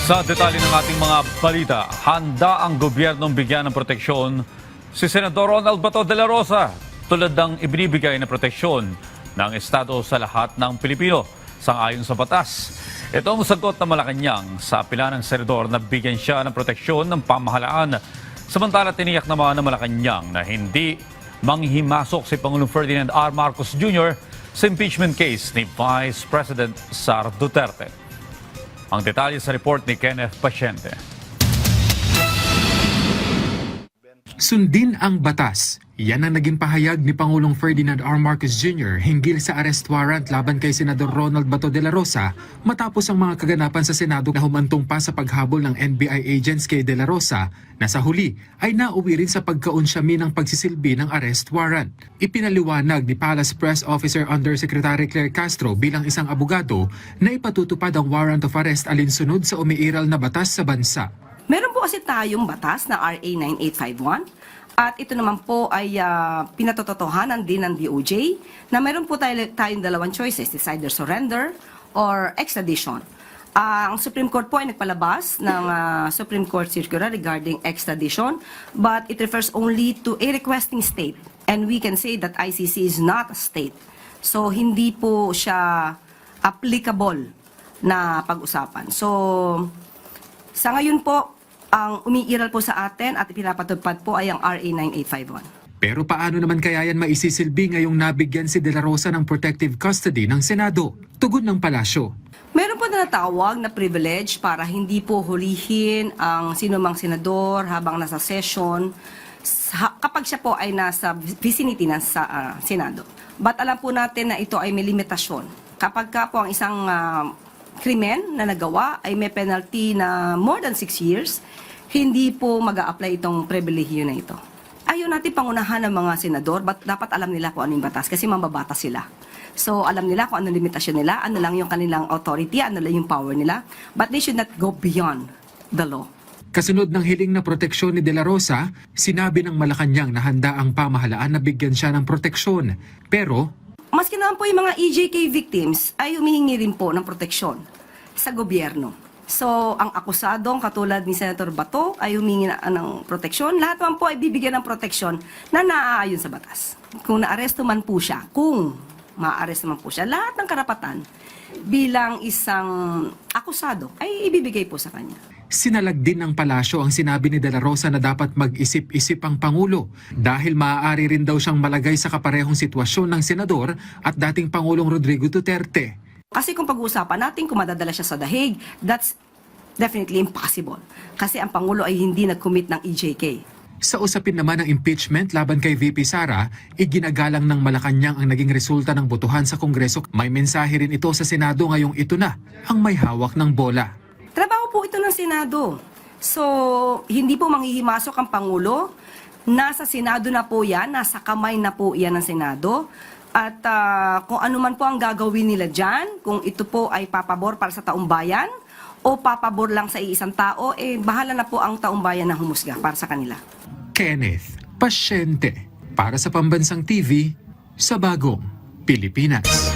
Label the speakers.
Speaker 1: Sa detalye ng ating mga balita, handa ang gobyernong bigyan ng proteksyon si Senador Ronald Bato de la Rosa tulad ng ibinibigay na proteksyon ng Estado sa lahat ng Pilipino sangayon sa batas. Ito ang sagot ng Malacanang sa apela ng senador na bigyan siya ng proteksyon ng pamahalaan. Samantala tiniyak naman ng Malacanang na hindi manghihimasok si Pangulong Ferdinand R. Marcos Jr. sa impeachment case ni Vice President Sara Duterte. Ang detalye sa report ni Kenneth Pasyente.
Speaker 2: Sundin ang batas. Yan ang naging pahayag ni Pangulong Ferdinand R. Marcos Jr. hinggil sa arrest warrant laban kay Senador Ronald Bato de la Rosa matapos ang mga kaganapan sa Senado na humantong pa sa paghabol ng NBI agents kay de la Rosa na sa huli ay nauwi rin sa pagkaunsyami ng pagsisilbi ng arrest warrant. Ipinaliwanag ni Palace Press Officer Undersecretary Claire Castro bilang isang abogado na ipatutupad ang warrant of arrest alinsunod sa umiiral na batas sa bansa.
Speaker 3: Meron po kasi tayong batas na RA 9851 at ito naman po ay pinatototohanan din ng DOJ na meron po tayong dalawang choices, it's either surrender or extradition. Ang Supreme Court po ay nagpalabas ng Supreme Court circular regarding extradition, but it refers only to a requesting state, and we can say that ICC is not a state. So hindi po siya applicable na pag-usapan. So sa ngayon po, ang umiiral po sa atin at pinapatupad po ay ang RA 9851.
Speaker 2: Pero paano naman kaya yan maisisilbi ngayong nabigyan si De La Rosa ng protective custody ng Senado? Tugon ng palasyo.
Speaker 3: Meron po na natawag na privilege para hindi po hulihin ang sinumang senador habang nasa session kapag siya po ay nasa vicinity ng Senado. But alam po natin na ito ay may limitasyon. Kapag ka po ang isang krimen na nagawa ay may penalty na more than 6 years, hindi po mag-a-apply itong pribilehiyo na ito. Ayaw natin pangunahan ng mga senador, but dapat alam nila kung ano yung batas kasi mambabatas sila. So alam nila kung ano limitasyon nila, ano lang yung kanilang authority, ano lang yung power nila, but they should not go beyond the law.
Speaker 2: Kasunod ng hiling na proteksyon ni De La Rosa, sinabi ng Malacanang na handa ang pamahalaan na bigyan siya ng proteksyon. Pero
Speaker 3: maski naman po yung mga EJK victims ay humihingi rin po ng proteksyon sa gobyerno. So, ang akusadong katulad ni Senator Bato ay humingi ng proteksyon. Lahat naman po ay bibigyan ng proteksyon na naaayon sa batas. Kung naaresto man po siya, kung maaaresto man po siya, lahat ng karapatan bilang isang akusado ay ibibigay po sa kanya.
Speaker 2: sinalag din ng palasyo ang sinabi ni De La Rosa na dapat mag-isip-isip ang Pangulo dahil maaari rin daw siyang malagay sa kaparehong sitwasyon ng Senador at dating Pangulong Rodrigo Duterte.
Speaker 3: Kasi kung pag-uusapan natin kung madadala siya sa dahig, that's definitely impossible. Kasi ang Pangulo ay hindi nag-commit ng EJK.
Speaker 2: Sa usapin naman ng impeachment laban kay VP Sara, iginagalang ng Malacanang ang naging resulta ng botohan sa Kongreso. May mensahe rin ito sa Senado ngayong ito na ang may hawak ng bola.
Speaker 3: Trabaho po ito ng Senado. So, hindi po manghihimasok ang Pangulo. Nasa Senado na po yan, nasa kamay na po yan ng Senado. At kung ano man po ang gagawin nila dyan, kung ito po ay papabor para sa taong bayan o papabor lang sa iisang tao, bahala na po ang taong bayan na humusga para sa kanila.
Speaker 2: Kenneth Pasyente para sa Pambansang TV sa Bagong Pilipinas.